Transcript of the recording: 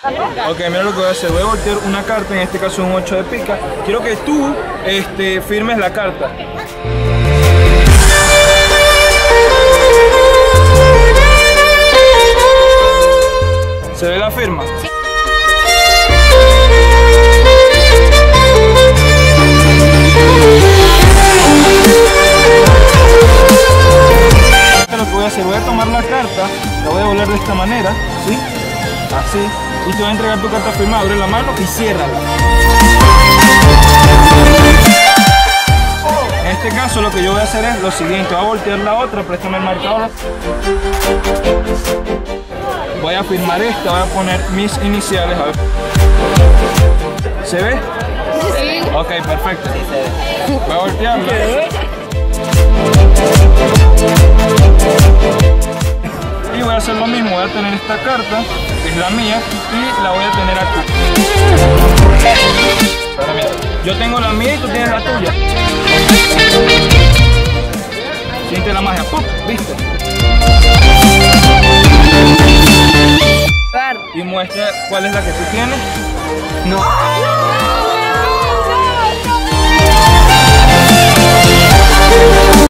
Ok, mira lo que voy a hacer. Voy a voltear una carta, en este caso un 8 de pica. Quiero que tú firmes la carta. ¿Se ve la firma? Sí. Lo que voy a hacer, voy a tomar la carta, la voy a doblar de esta manera, ¿sí? Así. Y te voy a entregar tu carta firmada, abre la mano y ciérrala. En este caso lo que yo voy a hacer es lo siguiente, voy a voltear la otra, préstame el marcador. Voy a firmar esta, voy a poner mis iniciales, a ver. ¿Se ve? Sí. Ok, perfecto. Voy a voltearla. Y voy a hacer lo mismo, voy a tener esta carta, que es la mía, y la voy a tener aquí. Ahora mira, yo tengo la mía y tú tienes la tuya. Siente la magia, ¡pum! ¿Viste? Y muestra cuál es la que tú tienes. No.